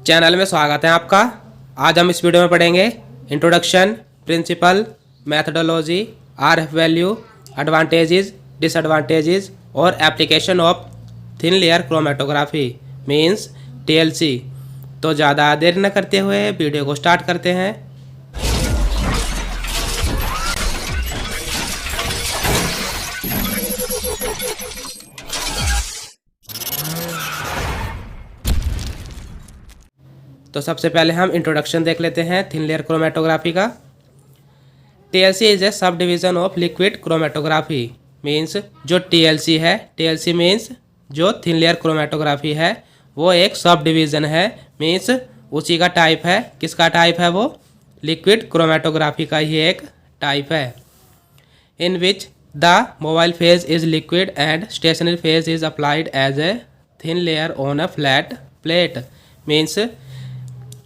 Channel में स्वागत है आपका। आज हम इस वीडियो में पढ़ेंगे introduction, principal, methodology, RF value, advantages, disadvantages और application of thin layer chromatography means TLC. तो ज़्यादा देर न करते हुए वीडियो को स्टार्ट करते हैं। तो सबसे पहले हम इंट्रोडक्शन देख लेते हैं थिन लेयर क्रोमेटोग्राफी का। TLC is a sub division of liquid chromatography means जो टीएलसी है, टीएलसी मींस जो थिन लेयर क्रोमेटोग्राफी है वो एक सब डिवीज़न है, मींस उसी का टाइप है। किसका टाइप है? वो लिक्विड क्रोमेटोग्राफी का ही एक टाइप है। In which the mobile phase is liquid and stationary phase is applied as a thin layer on a flat plate means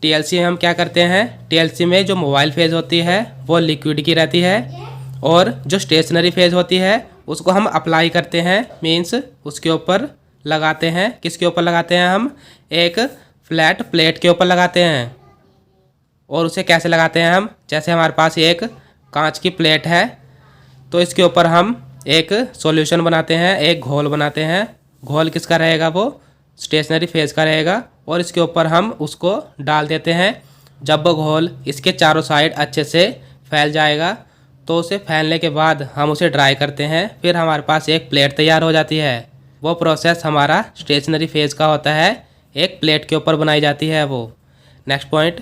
TLC में हम क्या करते हैं, टीएलसी में जो मोबाइल फेज होती है वो लिक्विड की रहती है और जो स्टेशनरी फेज होती है उसको हम अप्लाई करते हैं, मींस उसके ऊपर लगाते हैं। किसके ऊपर लगाते हैं? हम एक फ्लैट प्लेट के ऊपर लगाते हैं। और उसे कैसे लगाते हैं हम? जैसे हमारे पास एक कांच की प्लेट है तो इसके ऊपर हम एक सॉल्यूशन बनाते हैं, एक घोल बनाते हैं। घोल किसका रहेगा? वो स्टेशनरी फेज का रहेगा और इसके ऊपर हम उसको डाल देते हैं। जब वो घोल इसके चारों साइड अच्छे से फैल जाएगा तो उसे फैलने के बाद हम उसे ड्राई करते हैं, फिर हमारे पास एक प्लेट तैयार हो जाती है। वो प्रोसेस हमारा स्टेशनरी फेज का होता है, एक प्लेट के ऊपर बनाई जाती है वो। Next point,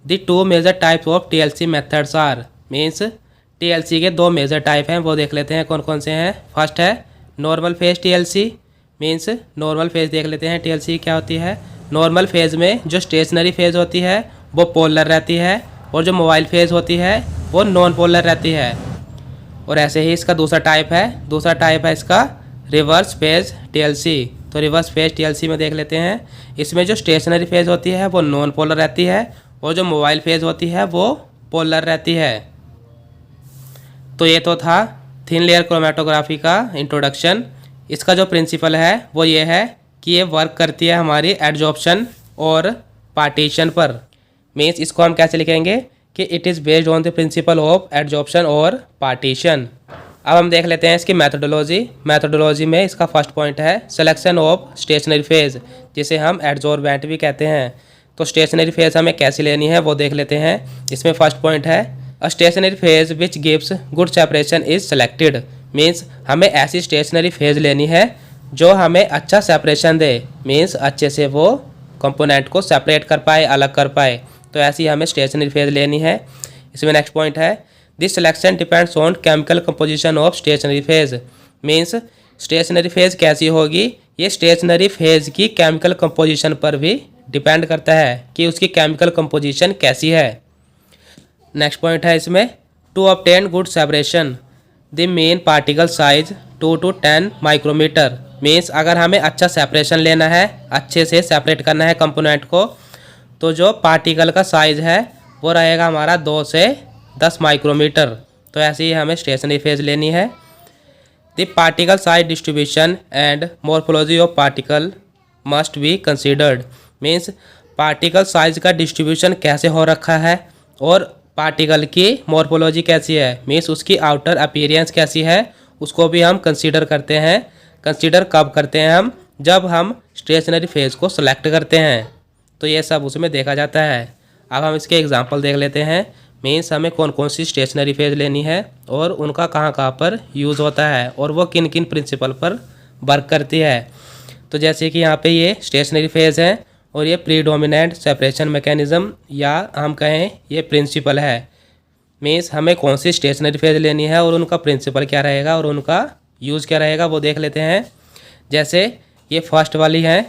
the two major types of TLC methods are means TLC के दो मेजर टाइप हैं, वो देख लेते हैं कौन कौन से हैं। फर्स्ट है normal phase TLC means normal phase देख लेते हैं टीएलसी क्या होती है। नॉर्मल फेज में जो स्टेशनरी फेज होती है वो पोलर रहती है और जो मोबाइल फेज होती है वो नॉन पोलर रहती है। और ऐसे ही इसका दूसरा टाइप है इसका रिवर्स फेज टीएलसी। तो रिवर्स फेज टीएलसी में देख लेते हैं, इसमें जो स्टेशनरी फेज होती है वो नॉन पोलर रहती है और जो मोबाइल फेज होती है वो पोलर रहती है। तो ये तो था थिन लेयर क्रोमेटोग्राफी का इंट्रोडक्शन। इसका जो प्रिंसिपल है वो ये है कि ये वर्क करती है हमारी एडजॉर्प्शन और पार्टीशन पर। मीन्स इसको हम कैसे लिखेंगे कि it is based on the principle of adsorption और पार्टीशन। अब हम देख लेते हैं इसकी मैथडोलॉजी में इसका फर्स्ट पॉइंट है सिलेक्शन ऑफ स्टेशनरी फेज, जिसे हम एडजॉर्बेंट भी कहते हैं। तो स्टेशनरी फेज हमें कैसे लेनी है वो देख लेते हैं। इसमें फर्स्ट पॉइंट है a stationary phase which gives good separation is selected means हमें ऐसी स्टेशनरी फेज लेनी है जो हमें अच्छा सेपरेशन दे, मीन्स अच्छे से वो कंपोनेंट को सेपरेट कर पाए, अलग कर पाए। तो ऐसी हमें स्टेशनरी फेज लेनी है। इसमें नेक्स्ट पॉइंट है this selection depends on chemical composition of stationary phase means stationary phase कैसी होगी ये स्टेशनरी फेज की केमिकल कंपोजिशन पर भी डिपेंड करता है कि उसकी केमिकल कंपोजिशन कैसी है। नेक्स्ट पॉइंट है इसमें to obtain good separation the mean particle size 2 to 10 micrometre means अगर हमें अच्छा सेपरेशन लेना है, अच्छे से सेपरेट करना है कंपोनेंट को, तो जो पार्टिकल का साइज़ है वो रहेगा हमारा 2 से 10 माइक्रोमीटर। तो ऐसे ही हमें स्टेशनरी फेज लेनी है। The particle size distribution and morphology of particle must be considered means particle size का डिस्ट्रीब्यूशन कैसे हो रखा है और पार्टिकल की मॉर्फोलॉजी कैसी है, मीन्स उसकी आउटर अपीयरेंस कैसी है, उसको भी हम कंसीडर करते हैं। कंसीडर कब करते हैं हम? जब हम स्टेशनरी फेज को सिलेक्ट करते हैं, तो ये सब उसमें देखा जाता है। अब हम इसके एग्जांपल देख लेते हैं, मीन्स हमें कौन कौन सी स्टेशनरी फेज लेनी है और उनका कहाँ कहाँ पर यूज़ होता है और वो किन किन प्रिंसिपल पर वर्क करती है। तो जैसे कि यहाँ पे ये स्टेशनरी फेज है और ये प्रीडोमिनेंट सेपरेशन मैकेनिज़्म या हम कहें ये प्रिंसिपल है। मीन्स हमें कौन सी स्टेशनरी फेज लेनी है और उनका प्रिंसिपल क्या रहेगा और उनका यूज़ क्या रहेगा वो देख लेते हैं। जैसे ये फर्स्ट वाली है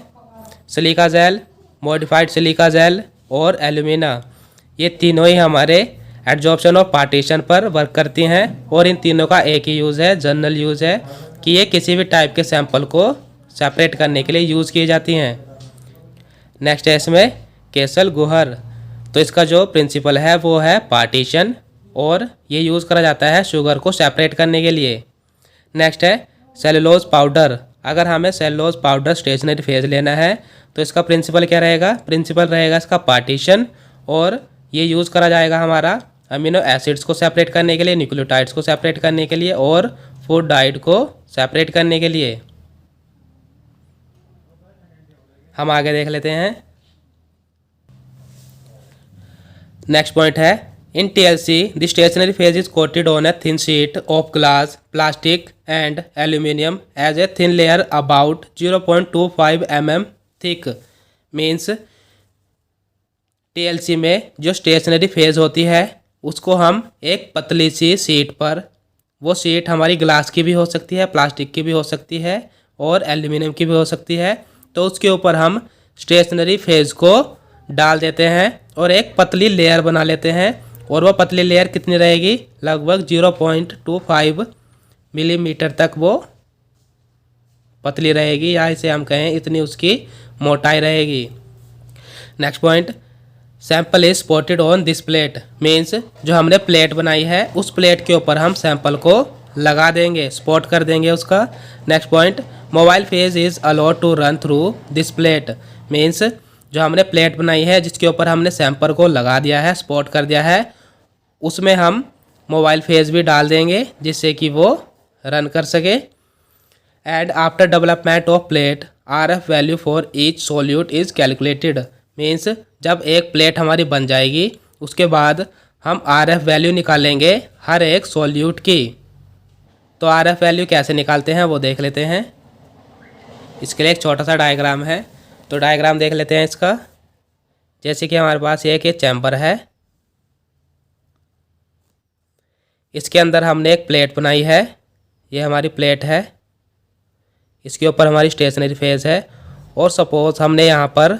silica gel, modified silica gel और एल्यूमिना, ये तीनों ही हमारे एडजॉर्प्शन ऑफ पार्टीशन पर वर्क करती हैं और इन तीनों का एक ही यूज़ है, जनरल यूज़ है कि ये किसी भी टाइप के सैंपल को सेपरेट करने के लिए यूज़ की जाती हैं। नेक्स्ट है इसमें केसल गुहर, तो इसका जो प्रिंसिपल है वो है पार्टीशन और ये यूज़ करा जाता है शुगर को सेपरेट करने के लिए। नेक्स्ट है सेलुलोज पाउडर, अगर हमें सेलुलोज पाउडर स्टेशनरी फेज लेना है तो इसका प्रिंसिपल क्या रहेगा, प्रिंसिपल रहेगा इसका पार्टीशन, और ये यूज़ करा जाएगा हमारा अमीनो एसिड्स को सेपरेट करने के लिए, न्यूक्लियोटाइड्स को सेपरेट करने के लिए और फूड डाइट को सेपरेट करने के लिए। हम आगे देख लेते हैं। नेक्स्ट पॉइंट है, in TLC the stationary phase is coated on a thin sheet of glass, plastic and aluminium as a thin layer about 0.25 mm थिक। मीन्स TLC में जो स्टेशनरी फेज होती है उसको हम एक पतली सी शीट पर, वो शीट हमारी ग्लास की भी हो सकती है, प्लास्टिक की भी हो सकती है और एल्यूमिनियम की भी हो सकती है, तो उसके ऊपर हम स्टेशनरी फेज को डाल देते हैं और एक पतली लेयर बना लेते हैं। और वह पतली लेयर कितनी रहेगी, लगभग 0.25 मिलीमीटर तक वो पतली रहेगी, या इसे हम कहें इतनी उसकी मोटाई रहेगी। Next point, sample is spotted on this plate. Means जो हमने प्लेट बनाई है उस प्लेट के ऊपर हम सैंपल को लगा देंगे, स्पॉट कर देंगे उसका। Next point, mobile phase is allowed to run through this plate. Means जो हमने प्लेट बनाई है जिसके ऊपर हमने सैंपल को लगा दिया है, स्पॉट कर दिया है, उसमें हम मोबाइल फेज भी डाल देंगे जिससे कि वो रन कर सके। And after development of plate RF value for each solute is calculated. Means जब एक प्लेट हमारी बन जाएगी उसके बाद हम RF वैल्यू निकालेंगे हर एक सोल्यूट की। तो RF वैल्यू कैसे निकालते हैं वो देख लेते हैं। इसके लिए एक छोटा सा डायग्राम है, तो डायग्राम देख लेते हैं इसका। जैसे कि हमारे पास एक चैम्बर है, इसके अंदर हमने एक प्लेट बनाई है, ये हमारी प्लेट है, इसके ऊपर हमारी स्टेशनरी फेज है, और सपोज हमने यहाँ पर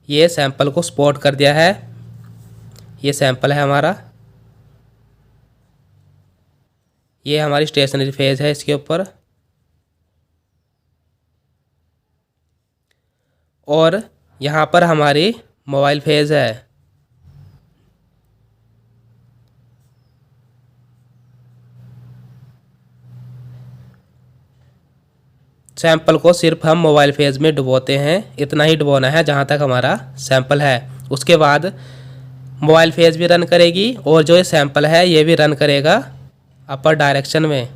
ये सैंपल को स्पॉट कर दिया है, ये सैंपल है हमारा, ये हमारी स्टेशनरी फेज है इसके ऊपर, और यहाँ पर हमारी मोबाइल फेज है। सैंपल को सिर्फ हम मोबाइल फेज में डुबोते हैं, इतना ही डुबोना है जहाँ तक हमारा सैंपल है। उसके बाद मोबाइल फेज भी रन करेगी और जो ये सैंपल है ये भी रन करेगा अपर डायरेक्शन में।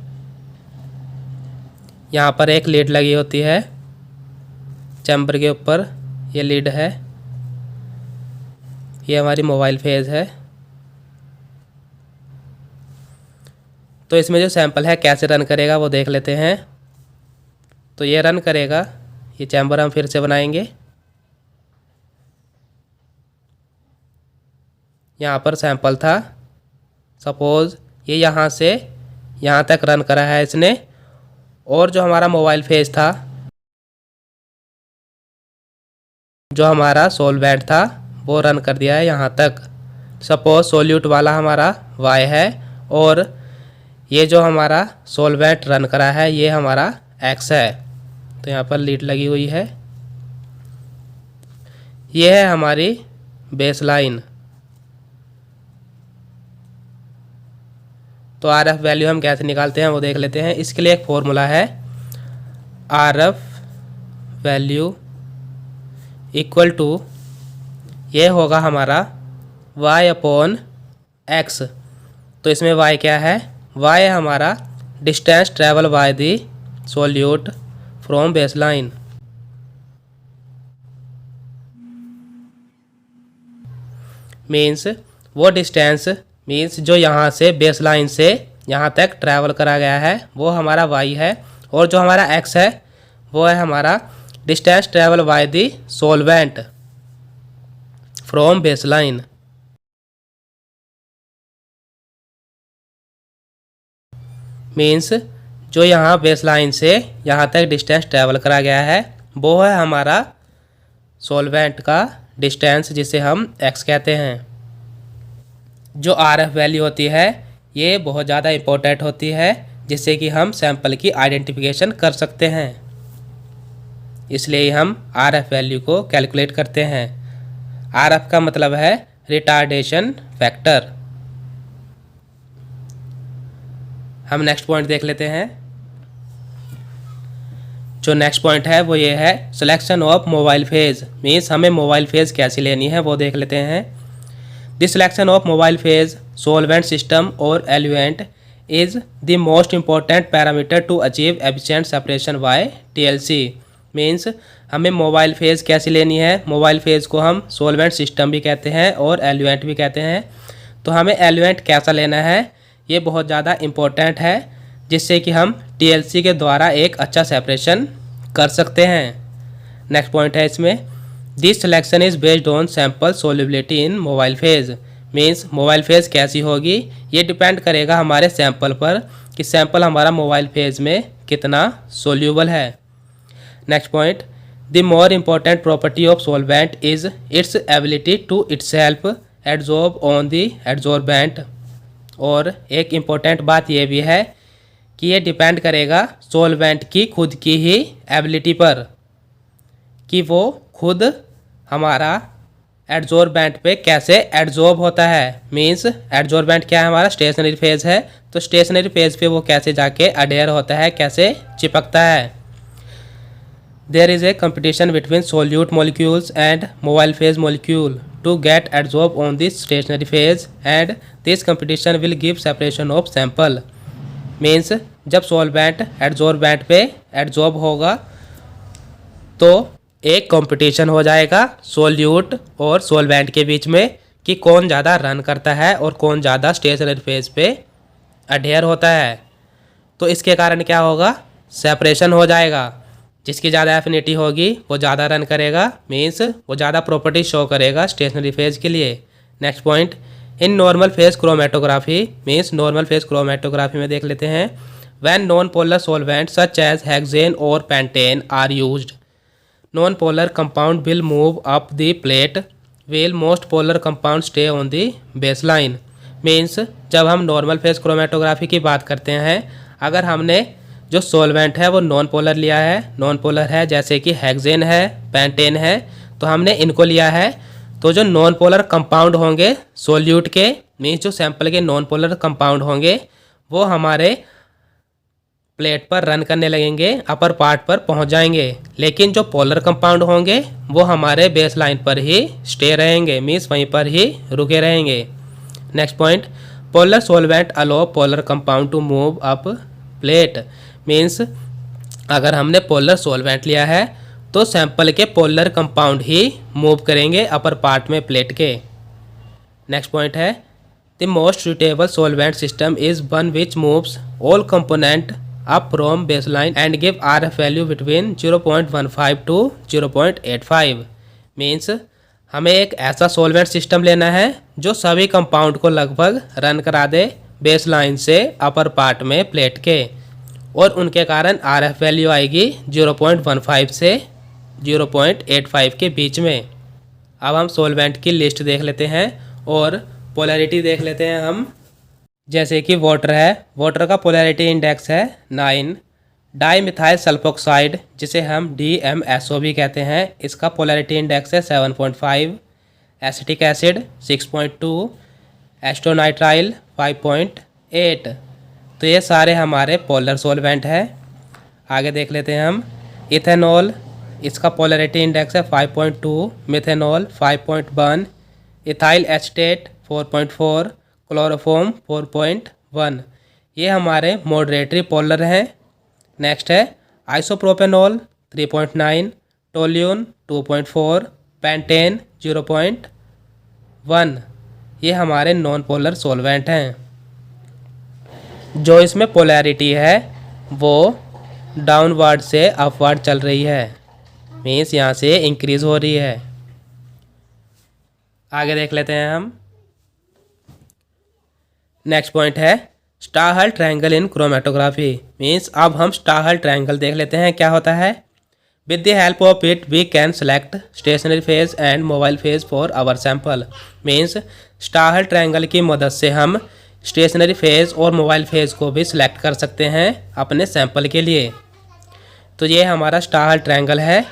यहाँ पर एक लीड लगी होती है चैम्बर के ऊपर, ये लीड है, ये हमारी मोबाइल फेज है। तो इसमें जो सैंपल है कैसे रन करेगा वो देख लेते हैं। तो ये रन करेगा, ये चैम्बर हम फिर से बनाएंगे। यहाँ पर सैंपल था, सपोज़ ये यहाँ से यहाँ तक रन करा है इसने, और जो हमारा मोबाइल फेज था, जो हमारा सोलवेंट था वो रन कर दिया है यहाँ तक। सपोज सोल्यूट वाला हमारा Y है और ये जो हमारा सोलवेंट रन करा है ये हमारा X है। तो यहाँ पर लीड लगी हुई है, ये है हमारी बेसलाइन। तो RF वैल्यू हम कैसे निकालते हैं वो देख लेते हैं। इसके लिए एक फॉर्मूला है, RF वैल्यू इक्वल टू, ये होगा हमारा Y/X। तो इसमें Y क्या है, Y है हमारा distance travel by the solute from baseline. Means वो डिस्टेंस, मीन्स जो यहाँ से बेसलाइन से यहाँ तक ट्रैवल करा गया है वो हमारा Y है, और जो हमारा X है वो है हमारा distance travel by the solvent from baseline. Means जो यहाँ बेसलाइन से यहाँ तक डिस्टेंस ट्रैवल करा गया है वो है हमारा सोलवेंट का डिस्टेंस, जिसे हम X कहते हैं। जो RF वैल्यू होती है ये बहुत ज़्यादा इम्पोर्टेंट होती है, जिससे कि हम सैंपल की आइडेंटिफिकेशन कर सकते हैं, इसलिए हम RF वैल्यू को कैलकुलेट करते हैं। RF का मतलब है रिटार्डेशन फैक्टर। हम नेक्स्ट पॉइंट देख लेते हैं। जो नेक्स्ट पॉइंट है वो ये है selection of mobile phase, means हमें मोबाइल फेज कैसी लेनी है वो देख लेते हैं। The selection of mobile phase, solvent system और eluent is the most important parameter to achieve efficient separation by TLC. Means हमें मोबाइल फेज कैसी लेनी है, मोबाइल फेज को हम सॉल्वेंट सिस्टम भी कहते हैं और एलिवेंट भी कहते हैं। तो हमें एलिवेंट कैसा लेना है ये बहुत ज़्यादा इम्पोर्टेंट है, जिससे कि हम टीएलसी के द्वारा एक अच्छा सेपरेशन कर सकते हैं। नेक्स्ट पॉइंट है इसमें, this selection is based on sample solubility in mobile phase. Means mobile phase कैसी होगी ये डिपेंड करेगा हमारे सैंपल पर कि सैंपल हमारा मोबाइल फेज में कितना सोल्यूबल है। Next point, the more important property of solvent is its ability to itself adsorb on the adsorbent. और एक इम्पॉर्टेंट बात यह भी है कि ये डिपेंड करेगा सॉल्वेंट की खुद की ही एबिलिटी पर कि वो खुद हमारा एड्जॉर्बेंट पे कैसे एड्जॉर्ब होता है। मीन्स एड्जॉर्बेंट क्या है, हमारा स्टेशनरी फेज है, तो स्टेशनरी फेज पे वो कैसे जाके अडेयर होता है, कैसे चिपकता है। There is a competition between solute molecules and mobile phase molecule to get adsorbed on this stationary phase and this competition will give separation of sample। Means जब सॉल्वेंट एड्जॉर्बेंट पे एड्जॉर्ब होगा तो एक कंपटीशन हो जाएगा solute और solvent के बीच में कि कौन ज़्यादा रन करता है और कौन ज़्यादा स्टेशनरी फेज पे अडेयर होता है। तो इसके कारण क्या होगा, सेपरेशन हो जाएगा। जिसकी ज़्यादा एफिनिटी होगी वो ज़्यादा रन करेगा, मीन्स वो ज़्यादा प्रॉपर्टी शो करेगा स्टेशनरी फेज के लिए। Next point, in normal phase chromatography, means normal phase chromatography में देख लेते हैं, when non polar solvent such as hexane और pentane are used, non polar compound will move up the plate will most polar compound stay on the baseline. Means जब हम normal phase chromatography की बात करते हैं, अगर हमने जो सॉल्वेंट है वो नॉन पोलर लिया है, नॉन पोलर है जैसे कि हेक्सेन है, पेंटेन है, तो हमने इनको लिया है, तो जो नॉन पोलर कंपाउंड होंगे सोल्यूट के, मीन्स जो सैंपल के नॉन पोलर कंपाउंड होंगे वो हमारे प्लेट पर रन करने लगेंगे, अपर पार्ट पर पहुंच जाएंगे। लेकिन जो पोलर कंपाउंड होंगे वो हमारे बेस लाइन पर ही स्टे रहेंगे, मीन्स वहीं पर ही रुके रहेंगे। Next point, polar solvent allow polar compound to move up plate. Means अगर हमने पोलर सॉल्वेंट लिया है तो सैंपल के पोलर कंपाउंड ही मूव करेंगे अपर पार्ट में प्लेट के। नेक्स्ट पॉइंट है, the most suitable solvent system is one which moves all component up from baseline and give RF value between 0.15 to 0.85। Means हमें एक ऐसा सॉल्वेंट सिस्टम लेना है जो सभी कंपाउंड को लगभग रन करा दे बेस लाइन से अपर पार्ट में प्लेट के, और उनके कारण आरएफ वैल्यू आएगी 0.15 से 0.85 के बीच में। अब हम सॉल्वेंट की लिस्ट देख लेते हैं और पोलैरिटी देख लेते हैं हम। जैसे कि वाटर है, वाटर का पोलैरिटी इंडेक्स है 9। डाई मिथाइल सल्फोक्साइड जिसे हम DMSO भी कहते हैं, इसका पोलैरिटी इंडेक्स है 7.5। Acetic acid 6.2, एस्टोनाइट्राइल 5.8। तो ये सारे हमारे पोलर सॉल्वेंट है। आगे देख लेते हैं हम। इथेनॉल, इसका पोलैरिटी इंडेक्स है 5.2, मिथेनॉल 5.1, इथाइल एस्टेट 4.4, क्लोरोफॉर्म 4.1। ये हमारे मॉडरेटरी पोलर हैं। नेक्स्ट है आइसोप्रोपेनॉल 3.9, टोल्यून 2.4, पेंटेन 0.1। ये हमारे नॉन पोलर सॉल्वेंट हैं। जो इसमें पोलैरिटी है वो डाउनवर्ड से अपवर्ड चल रही है, मीन्स यहाँ से इंक्रीज हो रही है। आगे देख लेते हैं हम। नेक्स्ट पॉइंट है स्टाहल ट्रायंगल इन क्रोमेटोग्राफी। मीन्स अब हम स्टाहल ट्रायंगल देख लेते हैं क्या होता है। With the help of it we can select stationary phase and mobile phase for our sample. Means Stahl triangle की मदद से हम स्टेशनरी फेज और मोबाइल फेज को भी सिलेक्ट कर सकते हैं अपने सैंपल के लिए। तो ये हमारा स्टाहल ट्रायंगल है।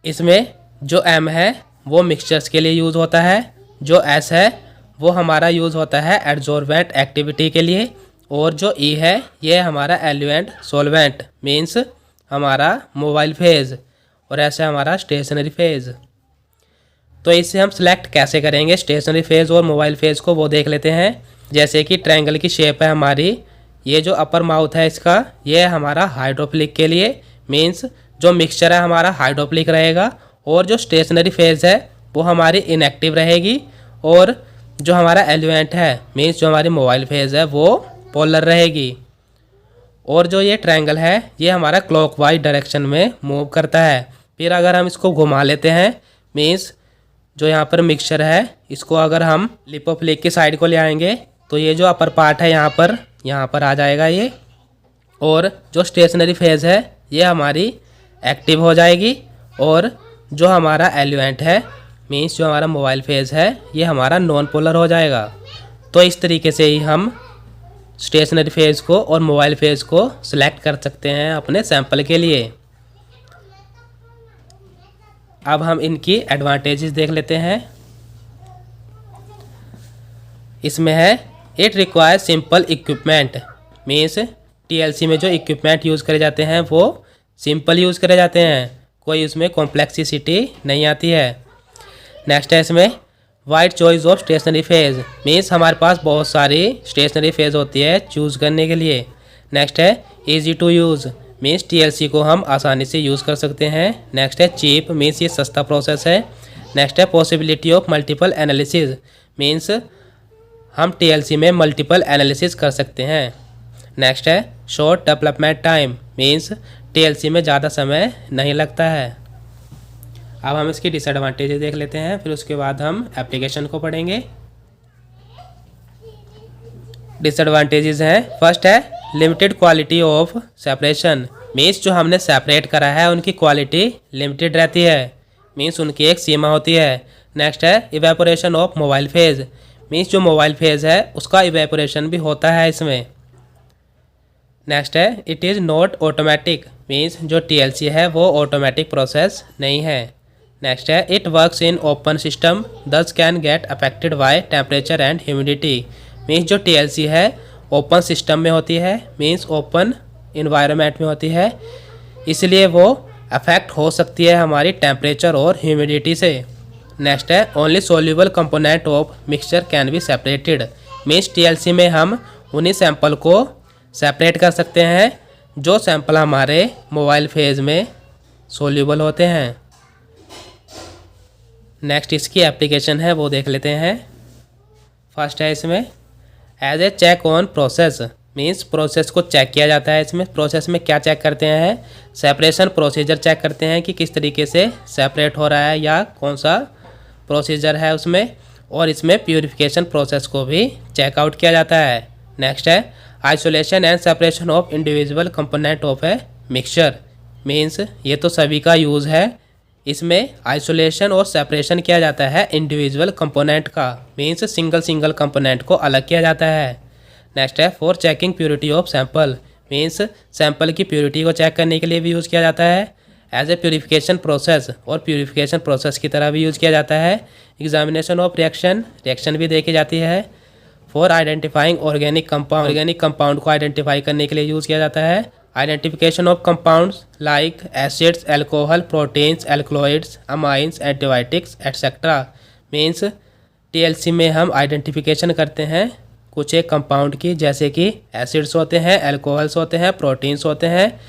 इसमें जो M है वो मिक्सचर्स के लिए यूज़ होता है, जो S है वो हमारा यूज़ होता है एड्जॉर्बेंट एक्टिविटी के लिए, और जो ई है ये हमारा एलिमेंट सॉल्वेंट मीन्स हमारा मोबाइल फेज़, और ऐसे हमारा स्टेशनरी फेज़। तो इससे हम सिलेक्ट कैसे करेंगे स्टेशनरी फेज़ और मोबाइल फेज़ को, वो देख लेते हैं। जैसे कि ट्रायंगल की शेप है हमारी, ये जो अपर माउथ है इसका, ये है हमारा हाइड्रोफ्लिक के लिए मीन्स जो मिक्सचर है हमारा हाइड्रोफ्लिक रहेगा, और जो स्टेशनरी फेज़ है वो हमारी इनएक्टिव रहेगी, और जो हमारा एलिमेंट है मीन्स जो हमारी मोबाइल फेज़ है वो पोलर रहेगी। और जो ये ट्रायंगल है ये हमारा क्लॉकवाइज डायरेक्शन में मूव करता है। फिर अगर हम इसको घुमा लेते हैं मीन्स जो यहाँ पर मिक्सचर है इसको अगर हम लिपोफ्लिक की साइड को ले आएंगे तो ये जो अपर पार्ट है यहाँ पर आ जाएगा ये, और जो स्टेशनरी फेज़ है ये हमारी एक्टिव हो जाएगी, और जो हमारा एलिमेंट है मीन्स जो हमारा मोबाइल फेज़ है ये हमारा नॉन पोलर हो जाएगा। तो इस तरीके से ही हम स्टेशनरी फेज़ को और मोबाइल फेज़ को सिलेक्ट कर सकते हैं अपने सैंपल के लिए। अब हम इनकी एडवांटेजेस देख लेते हैं। इसमें है it require simple equipment means TLC में जो इक्विपमेंट यूज़ करे जाते हैं वो सिंपल यूज़ करे जाते हैं, कोई उसमें कॉम्प्लेक्सिसिटी नहीं आती है। नेक्स्ट है इसमें wide choice of stationary phase means हमारे पास बहुत सारी स्टेशनरी फेज़ होती है चूज़ करने के लिए। नेक्स्ट है easy to use means TLC को हम आसानी से यूज़ कर सकते हैं। नेक्स्ट है चीप मीन्स ये सस्ता प्रोसेस है। नेक्स्ट है possibility of multiple analysis means हम टीएलसी में मल्टीपल एनालिसिस कर सकते हैं। नेक्स्ट है short development time means TLC में ज़्यादा समय नहीं लगता है। अब हम इसकी डिसएडवांटेजेस देख लेते हैं, फिर उसके बाद हम एप्लीकेशन को पढ़ेंगे। डिसएडवांटेजेस हैं, फर्स्ट है limited quality of separation means जो हमने सेपरेट करा है उनकी क्वालिटी लिमिटेड रहती है मीन्स उनकी एक सीमा होती है। नेक्स्ट है evaporation of mobile phase means जो मोबाइल फेज़ है उसका इवेपोरेशन भी होता है इसमें। नेक्स्ट है it is not automatic means जो टीएलसी है वो ऑटोमेटिक प्रोसेस नहीं है। नेक्स्ट है it works in open system thus can get affected by temperature and humidity means जो टीएलसी है ओपन सिस्टम में होती है मीन्स ओपन इन्वायरमेंट में होती है, इसलिए वो अफेक्ट हो सकती है हमारी टेम्परेचर और ह्यूमिडिटी से। नेक्स्ट है only soluble component of mixture can be separated means TLC में हम उन्हीं सैंपल को सेपरेट कर सकते हैं जो सैंपल हमारे मोबाइल फेज़ में सोल्यूबल होते हैं। नेक्स्ट इसकी एप्लीकेशन है वो देख लेते हैं। फर्स्ट है इसमें as a check on process means process को चेक किया जाता है। इसमें प्रोसेस में क्या चेक करते हैं, सेपरेशन प्रोसीजर चेक करते हैं कि किस तरीके से सेपरेट हो रहा है या कौन सा प्रोसीजर है उसमें, और इसमें प्यूरिफिकेशन प्रोसेस को भी चेकआउट किया जाता है। नेक्स्ट है isolation and separation of individual component of a mixture means ये तो सभी का यूज़ है, इसमें आइसोलेशन और सेपरेशन किया जाता है इंडिविजुअल कंपोनेंट का मीन्स सिंगल कंपोनेंट को अलग किया जाता है। नेक्स्ट है for checking purity of sample means sample की प्योरिटी को चेक करने के लिए भी यूज़ किया जाता है। एज ए प्यूरिफिकेशन प्रोसेस और प्यूरिफिकेशन प्रोसेस की तरह भी यूज़ किया जाता है। एग्जामिनेशन ऑफ रिएक्शन भी देखी जाती है। फॉर आइडेंटिफाइंग ऑर्गेनिक कंपाउंड को आइडेंटिफाई करने के लिए यूज़ किया जाता है। Identification of compounds like acids, alcohol, proteins, alkaloids, amines, antibiotics etcetera means TLC में हम आइडेंटिफिकेशन करते हैं कुछ एक कंपाउंड की, जैसे कि एसिड्स होते हैं, एल्कोहल्स होते हैं, प्रोटीन्स होते हैं,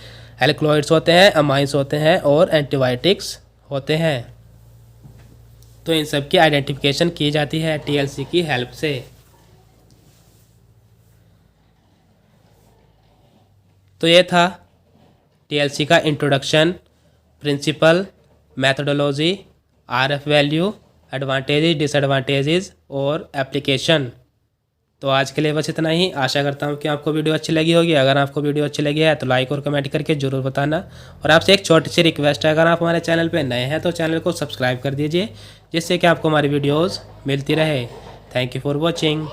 एल्कलॉइड्स होते हैं, अमाइंस होते हैं और एंटीबायोटिक्स होते हैं। तो इन सब की आइडेंटिफिकेशन की जाती है टीएलसी की हेल्प से। तो ये था टीएलसी का introduction, principle, methodology, RF value, advantages, disadvantages और एप्लीकेशन। तो आज के लिए बस इतना ही। आशा करता हूँ कि आपको वीडियो अच्छी लगी होगी। अगर आपको वीडियो अच्छी लगी है तो लाइक और कमेंट करके ज़रूर बताना। और आपसे एक छोटी सी रिक्वेस्ट है, अगर आप हमारे चैनल पे नए हैं तो चैनल को सब्सक्राइब कर दीजिए, जिससे कि आपको हमारी वीडियोज़ मिलती रहे। Thank you for watching.